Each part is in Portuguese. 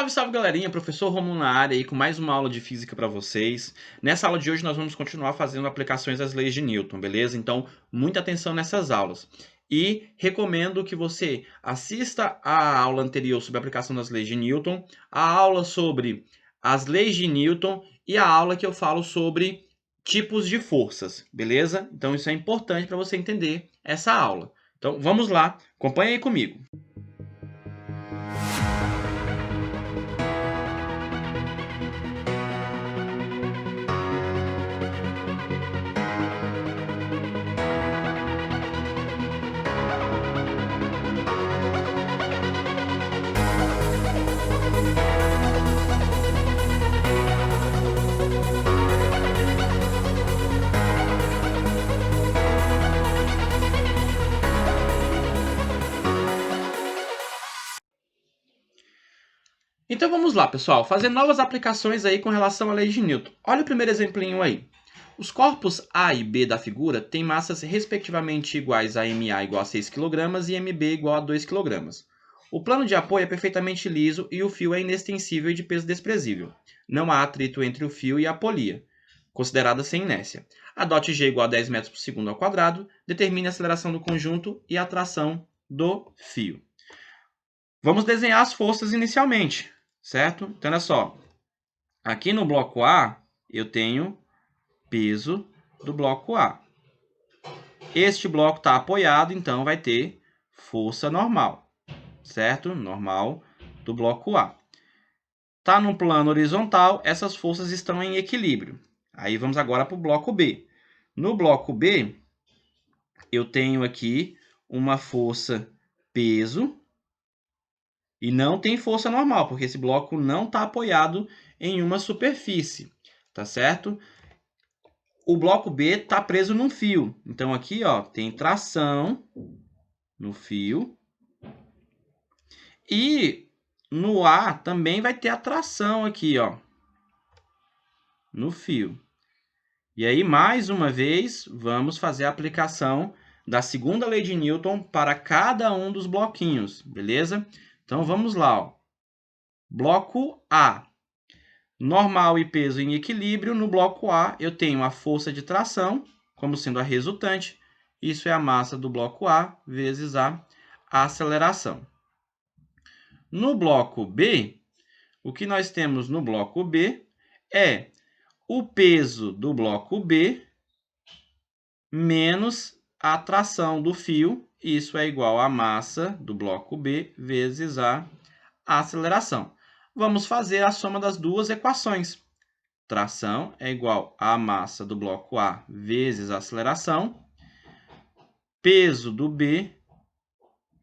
Salve, salve galerinha, professor Romulo na área aí com mais uma aula de física para vocês. Nessa aula de hoje nós vamos continuar fazendo aplicações das leis de Newton, beleza? Então, muita atenção nessas aulas. E recomendo que você assista a aula anterior sobre a aplicação das leis de Newton, a aula sobre as leis de Newton e a aula que eu falo sobre tipos de forças, beleza? Então isso é importante para você entender essa aula. Então vamos lá, acompanhe aí comigo. Então vamos lá, pessoal, fazer novas aplicações aí com relação à lei de Newton. Olha o primeiro exemplinho aí. Os corpos A e B da figura têm massas respectivamente iguais a MA igual a 6 kg e MB igual a 2 kg. O plano de apoio é perfeitamente liso e o fio é inextensível e de peso desprezível. Não há atrito entre o fio e a polia, considerada sem inércia. Adote G igual a 10 metros por segundo ao quadrado, determine a aceleração do conjunto e a tração do fio. Vamos desenhar as forças inicialmente. Certo? Então, olha só. Aqui no bloco A, eu tenho peso do bloco A. Este bloco está apoiado, então vai ter força normal. Certo? Normal do bloco A. Está no plano horizontal, essas forças estão em equilíbrio. Aí vamos agora para o bloco B. No bloco B, eu tenho aqui uma força peso. E não tem força normal, porque esse bloco não está apoiado em uma superfície, tá certo? O bloco B está preso num fio. Então, aqui ó, tem tração no fio. E no A também vai ter a tração aqui, ó, no fio. E aí, mais uma vez, vamos fazer a aplicação da segunda lei de Newton para cada um dos bloquinhos, beleza? Então, vamos lá, ó. Bloco A. Normal e peso em equilíbrio. No bloco A, eu tenho a força de tração como sendo a resultante. Isso é a massa do bloco A vezes a aceleração. No bloco B, o que nós temos no bloco B é o peso do bloco B menos a tração do fio. Isso é igual à massa do bloco B vezes a aceleração. Vamos fazer a soma das duas equações. Tração é igual à massa do bloco A vezes a aceleração. Peso do B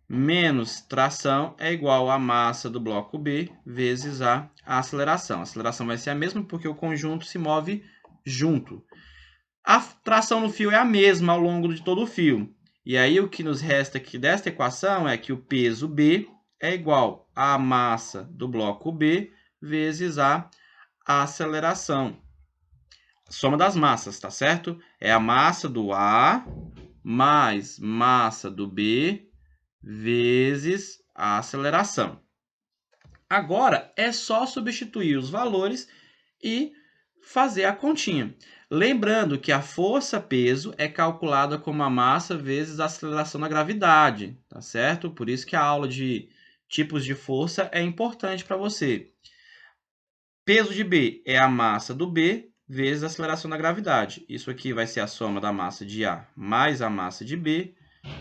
menos tração é igual à massa do bloco B vezes a aceleração. A aceleração vai ser a mesma porque o conjunto se move junto. A tração no fio é a mesma ao longo de todo o fio. E aí o que nos resta aqui desta equação é que o peso B é igual à massa do bloco B vezes a aceleração. Soma das massas, tá certo? É a massa do A mais massa do B vezes a aceleração. Agora, é só substituir os valores e fazer a continha. Lembrando que a força-peso é calculada como a massa vezes a aceleração da gravidade, tá certo? Por isso que a aula de tipos de força é importante para você. Peso de B é a massa do B vezes a aceleração da gravidade. Isso aqui vai ser a soma da massa de A mais a massa de B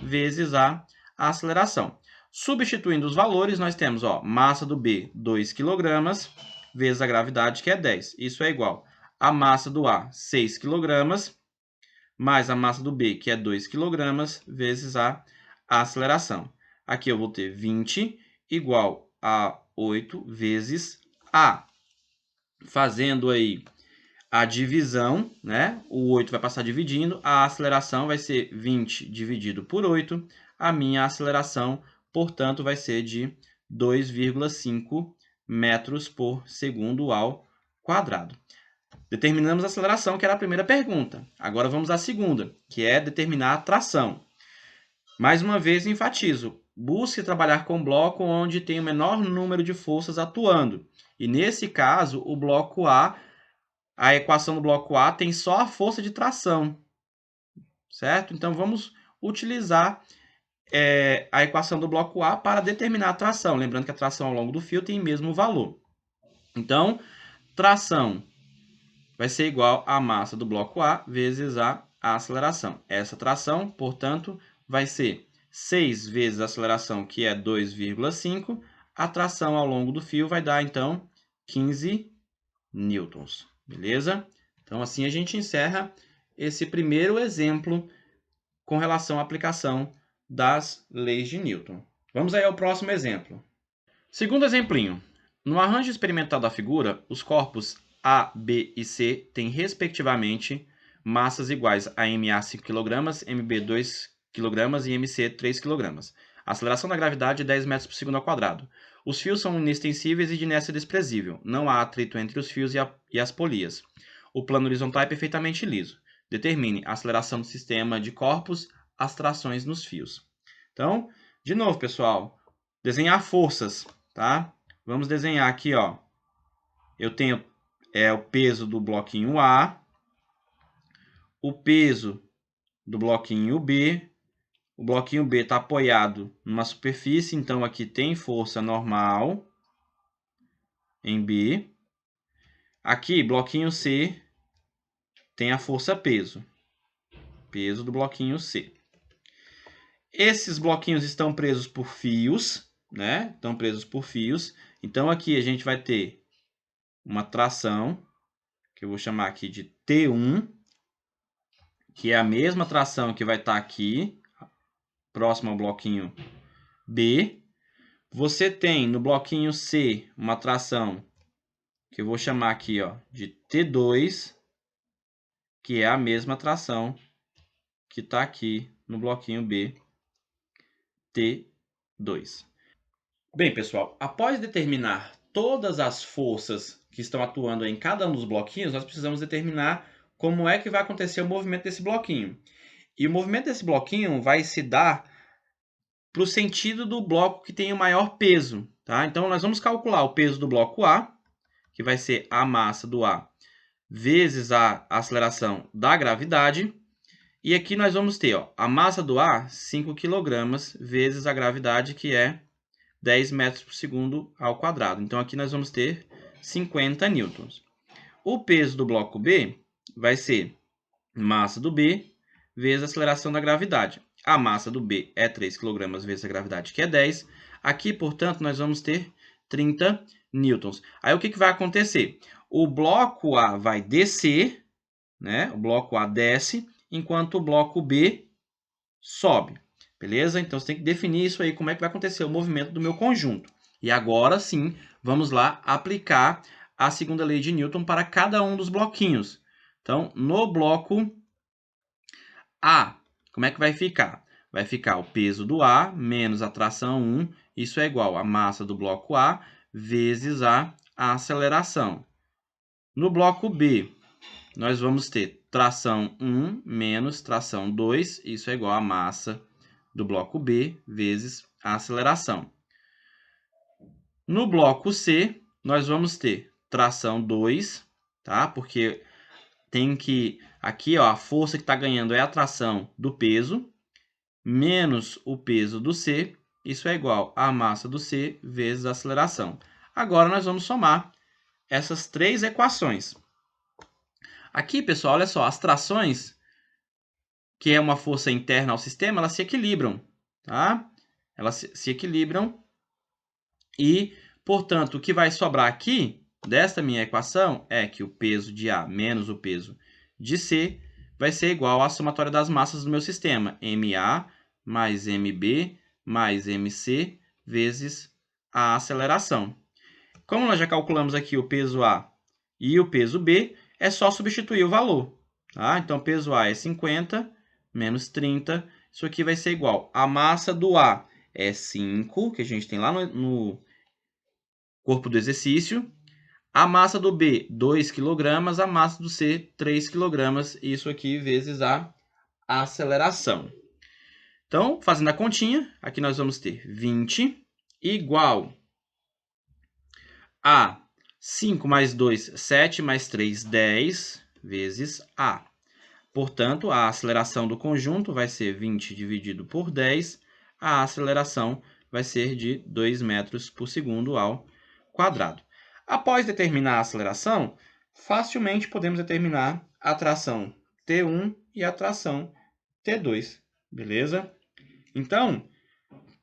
vezes a aceleração. Substituindo os valores, nós temos ó, massa do B, 2 kg, vezes a gravidade, que é 10. Isso é igual a massa do A, 6 kg, mais a massa do B, que é 2 kg, vezes a aceleração. Aqui eu vou ter 20 igual a 8 vezes A. Fazendo aí a divisão, né? O 8 vai passar dividindo, a aceleração vai ser 20 dividido por 8. A minha aceleração, portanto, vai ser de 2,5 metros por segundo ao quadrado. Determinamos a aceleração, que era a primeira pergunta. Agora vamos à segunda, que é determinar a tração. Mais uma vez, enfatizo. busque trabalhar com bloco onde tem o menor número de forças atuando. E nesse caso, o bloco A, a equação do bloco A tem só a força de tração, certo? Então, vamos utilizar a equação do bloco A para determinar a tração. Lembrando que a tração ao longo do fio tem o mesmo valor. Então, tração vai ser igual à massa do bloco A vezes a aceleração. Essa tração, portanto, vai ser 6 vezes a aceleração, que é 2,5. A tração ao longo do fio vai dar, então, 15 newtons. Beleza? Então, assim a gente encerra esse primeiro exemplo com relação à aplicação das leis de Newton. Vamos aí ao próximo exemplo. Segundo exemplinho. No arranjo experimental da figura, os corpos A, B e C têm, respectivamente, massas iguais a MA 5 kg, MB 2 kg e MC 3 kg. A aceleração da gravidade é 10 metros por segundo ao quadrado. Os fios são inextensíveis e de inércia desprezível. Não há atrito entre os fios e as polias. O plano horizontal é perfeitamente liso. Determine a aceleração do sistema de corpos, as trações nos fios. Então, de novo, pessoal, desenhar forças, tá? Vamos desenhar aqui, ó. Eu tenho o peso do bloquinho A, o peso do bloquinho B. O bloquinho B está apoiado numa superfície, então aqui tem força normal em B. Aqui, bloquinho C, tem a força peso. Peso do bloquinho C. Esses bloquinhos estão presos por fios, né? Estão presos por fios. Então, aqui a gente vai ter uma tração, que eu vou chamar aqui de T1, que é a mesma tração que vai estar aqui, próximo ao bloquinho B. Você tem no bloquinho C uma tração que eu vou chamar aqui, ó, de T2, que é a mesma tração que está aqui no bloquinho B, T2. Bem, pessoal, após determinar todas as forças que estão atuando em cada um dos bloquinhos, nós precisamos determinar como é que vai acontecer o movimento desse bloquinho. E o movimento desse bloquinho vai se dar para o sentido do bloco que tem o maior peso, tá? Então, nós vamos calcular o peso do bloco A, que vai ser a massa do A, vezes a aceleração da gravidade. E aqui nós vamos ter, ó, a massa do A, 5 kg, vezes a gravidade, que é 10 metros por segundo ao quadrado. Então, aqui nós vamos ter 50 newtons. O peso do bloco B vai ser massa do B vezes a aceleração da gravidade. A massa do B é 3 kg vezes a gravidade, que é 10. Aqui, portanto, nós vamos ter 30 newtons. Aí, o que vai acontecer? O bloco A vai descer, né? O bloco A desce, enquanto o bloco B sobe. Beleza? Então, você tem que definir isso aí, como é que vai acontecer o movimento do meu conjunto. E agora sim, vamos lá aplicar a segunda lei de Newton para cada um dos bloquinhos. Então, no bloco A, como é que vai ficar? Vai ficar o peso do A menos a tração 1, isso é igual a massa do bloco A vezes a aceleração. No bloco B, nós vamos ter tração 1 menos tração 2, isso é igual a massa do bloco B vezes a aceleração. No bloco C, nós vamos ter tração 2, tá? Porque tem que... Aqui, ó, a força que está ganhando é a tração do peso, menos o peso do C, isso é igual a massa do C vezes a aceleração. Agora, nós vamos somar essas três equações. Aqui, pessoal, olha só, as trações, que é uma força interna ao sistema, elas se equilibram, tá? Elas se equilibram e, portanto, o que vai sobrar aqui desta minha equação é que o peso de A menos o peso de C vai ser igual à somatória das massas do meu sistema, MA mais MB mais MC vezes a aceleração. Como nós já calculamos aqui o peso A e o peso B, é só substituir o valor. Tá? Então, peso A é 50 menos 30. Isso aqui vai ser igual. A massa do A é 5, que a gente tem lá no corpo do exercício. A massa do B, 2 kg. A massa do C, 3 kg. Isso aqui vezes a aceleração. Então, fazendo a continha, aqui nós vamos ter 20 igual a 5 mais 2, 7, mais 3, 10, vezes A. Portanto, a aceleração do conjunto vai ser 20 dividido por 10. A aceleração vai ser de 2 metros por segundo ao quadrado. Após determinar a aceleração, facilmente podemos determinar a tração T1 e a tração T2. Beleza? Então,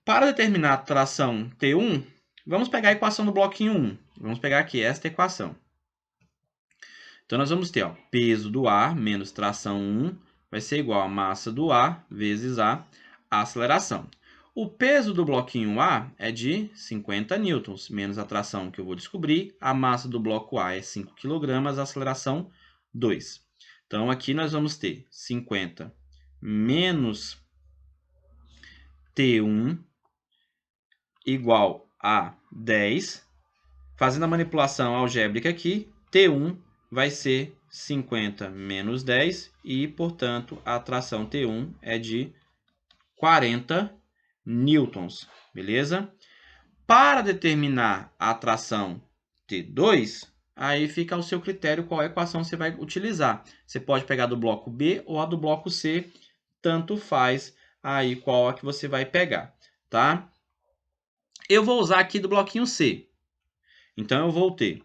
para determinar a tração T1, vamos pegar a equação do bloquinho 1. Vamos pegar aqui esta equação. Então, nós vamos ter, ó, peso do ar menos tração 1 vai ser igual a massa do ar vezes a aceleração. O peso do bloquinho A é de 50 newtons, menos a tração que eu vou descobrir. A massa do bloco A é 5 kg, a aceleração 2. Então, aqui nós vamos ter 50 menos T1 igual a 10. Fazendo a manipulação algébrica aqui, T1 vai ser 50 menos 10 e, portanto, a tração T1 é de 40 newtons, beleza? Para determinar a tração T2, aí fica ao seu critério qual equação você vai utilizar. Você pode pegar do bloco B ou a do bloco C, tanto faz aí qual a que você vai pegar, tá? Eu vou usar aqui do bloquinho C. Então, eu vou ter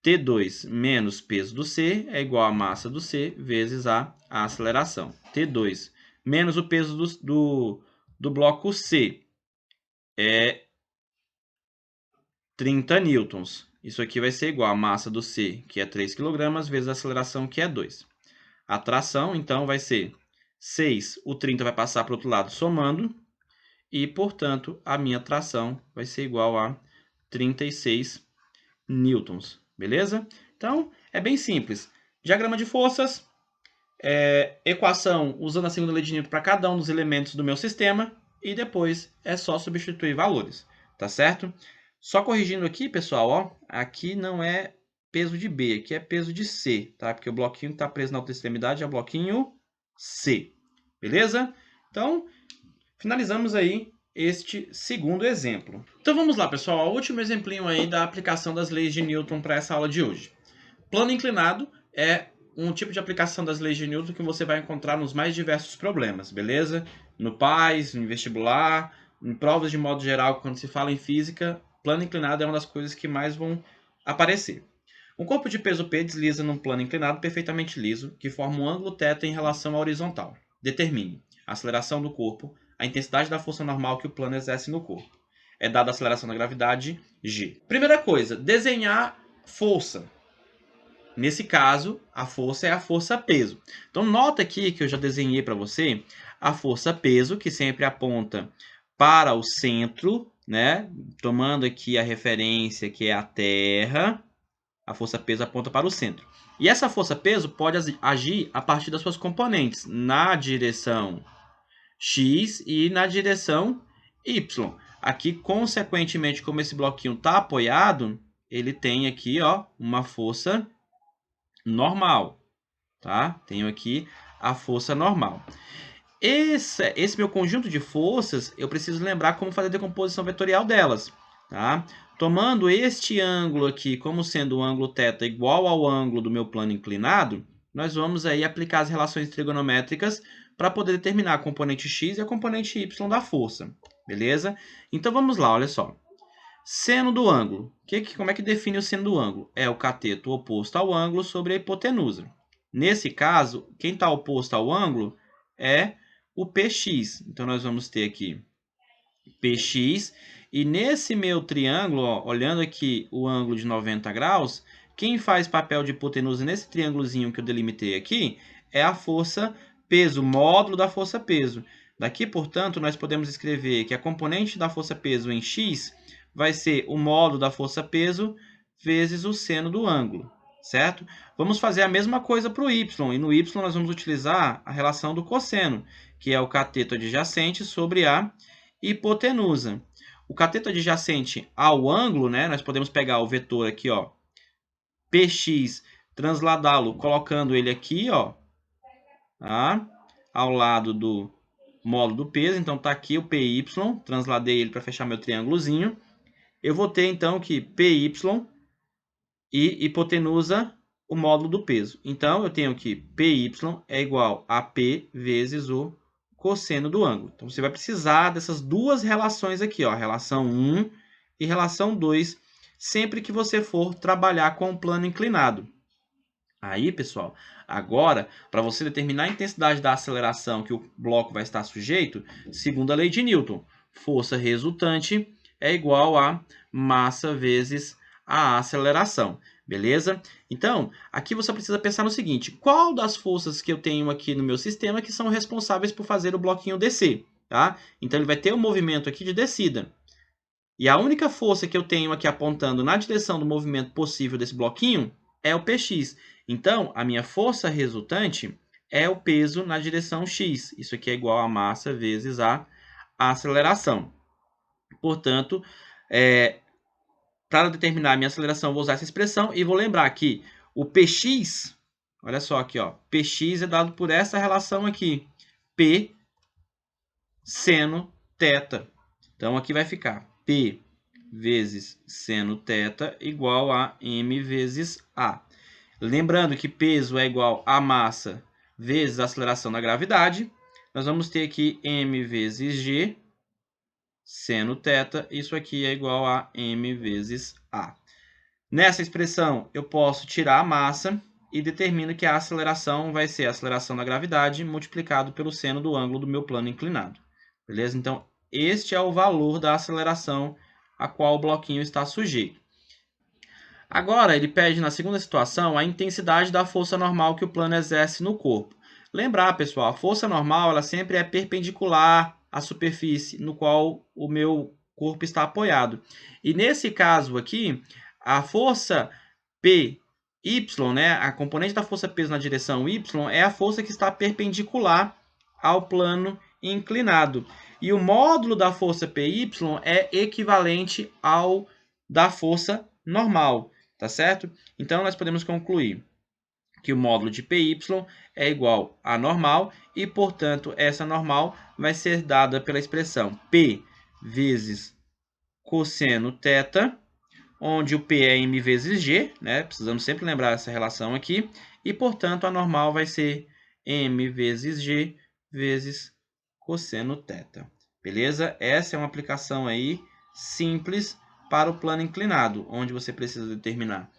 T2 menos peso do C é igual a massa do C vezes a aceleração. T2 menos o peso do bloco C é 30 newtons. Isso aqui vai ser igual a massa do C, que é 3 kg, vezes a aceleração, que é 2. A tração, então, vai ser 6. O 30 vai passar para o outro lado somando. E, portanto, a minha tração vai ser igual a 36 newtons. Beleza? Então, é bem simples. Diagrama de forças, equação usando a segunda lei de Newton para cada um dos elementos do meu sistema e depois é só substituir valores, tá certo? Só corrigindo aqui, pessoal, ó, aqui não é peso de B, aqui é peso de C, tá? Porque o bloquinho que está preso na outra extremidade é o bloquinho C, beleza? Então, finalizamos aí este segundo exemplo. Então vamos lá, pessoal, o último exemplinho aí da aplicação das leis de Newton para essa aula de hoje. Plano inclinado é um tipo de aplicação das leis de Newton que você vai encontrar nos mais diversos problemas, beleza? No PAS, no vestibular, em provas de modo geral, quando se fala em física, plano inclinado é uma das coisas que mais vão aparecer. Um corpo de peso P desliza num plano inclinado perfeitamente liso, que forma um ângulo θ em relação à horizontal. Determine a aceleração do corpo, a intensidade da força normal que o plano exerce no corpo. É dada a aceleração da gravidade, g. Primeira coisa, desenhar força. Nesse caso, a força é a força-peso. Então, nota aqui que eu já desenhei para você a força-peso, que sempre aponta para o centro, né? Tomando aqui a referência que é a Terra, a força-peso aponta para o centro. E essa força-peso pode agir a partir das suas componentes, na direção X e na direção Y. Aqui, consequentemente, como esse bloquinho está apoiado, ele tem aqui, ó, uma força normal, tá? Tenho aqui a força normal. Esse meu conjunto de forças, eu preciso lembrar como fazer a decomposição vetorial delas, tá? Tomando este ângulo aqui como sendo o ângulo θ igual ao ângulo do meu plano inclinado, nós vamos aí aplicar as relações trigonométricas para poder determinar a componente x e a componente y da força, beleza? Então vamos lá, olha só. Seno do ângulo. Como é que define o seno do ângulo? É o cateto oposto ao ângulo sobre a hipotenusa. Nesse caso, quem está oposto ao ângulo é o px. Então, nós vamos ter aqui px. E nesse meu triângulo, ó, olhando aqui o ângulo de 90 graus, quem faz papel de hipotenusa nesse triângulozinho que eu delimitei aqui é a força peso, módulo da força peso. Daqui, portanto, nós podemos escrever que a componente da força peso em x vai ser o módulo da força peso vezes o seno do ângulo, certo? Vamos fazer a mesma coisa para o y, e no y nós vamos utilizar a relação do cosseno, que é o cateto adjacente sobre a hipotenusa. O cateto adjacente ao ângulo, né, nós podemos pegar o vetor aqui, ó, px, transladá-lo colocando ele aqui, ó, tá? Ao lado do módulo do peso, então está aqui o PY, transladei ele para fechar meu triângulozinho. Eu vou ter, então, que PY e hipotenusa o módulo do peso. Então, eu tenho que PY é igual a P vezes o cosseno do ângulo. Então, você vai precisar dessas duas relações aqui, ó, relação 1 e relação 2, sempre que você for trabalhar com o plano inclinado. Aí, pessoal, agora, para você determinar a intensidade da aceleração que o bloco vai estar sujeito, segundo a lei de Newton, força resultante é igual a massa vezes a aceleração, beleza? Então, aqui você precisa pensar no seguinte, qual das forças que eu tenho aqui no meu sistema que são responsáveis por fazer o bloquinho descer, tá? Então, ele vai ter um movimento aqui de descida. E a única força que eu tenho aqui apontando na direção do movimento possível desse bloquinho é o Px. Então, a minha força resultante é o peso na direção x. Isso aqui é igual a massa vezes a aceleração. Portanto, para determinar a minha aceleração, eu vou usar essa expressão e vou lembrar que o Px, olha só aqui, ó, Px é dado por essa relação aqui, P seno θ. Então, aqui vai ficar P vezes seno θ igual a m vezes a. Lembrando que peso é igual a massa vezes a aceleração da gravidade. Nós vamos ter aqui m vezes g seno θ. Isso aqui é igual a m vezes a. Nessa expressão, eu posso tirar a massa e determino que a aceleração vai ser a aceleração da gravidade multiplicado pelo seno do ângulo do meu plano inclinado. Beleza? Então, este é o valor da aceleração a qual o bloquinho está sujeito. Agora, ele pede na segunda situação a intensidade da força normal que o plano exerce no corpo. Lembrar, pessoal, a força normal ela sempre é perpendicular à superfície no qual o meu corpo está apoiado. E nesse caso aqui, a força PY, né, a componente da força peso na direção Y, é a força que está perpendicular ao plano inclinado. E o módulo da força PY é equivalente ao da força normal, tá certo? Então, nós podemos concluir que o módulo de PY é igual a normal e, portanto, essa normal vai ser dada pela expressão P vezes cosseno θ, onde o P é m vezes g, né? Precisamos sempre lembrar essa relação aqui, e, portanto, a normal vai ser m vezes g vezes cosseno θ. Beleza? Essa é uma aplicação aí simples para o plano inclinado, onde você precisa determinar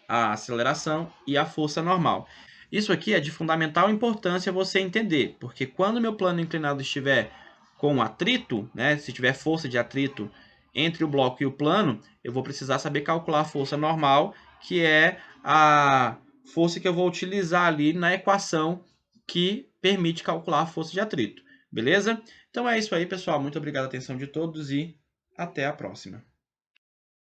a aceleração e a força normal. Isso aqui é de fundamental importância você entender, porque quando meu plano inclinado estiver com atrito, né, se tiver força de atrito entre o bloco e o plano, eu vou precisar saber calcular a força normal, que é a força que eu vou utilizar ali na equação que permite calcular a força de atrito. Beleza? Então é isso aí, pessoal. Muito obrigado pela atenção de todos e até a próxima.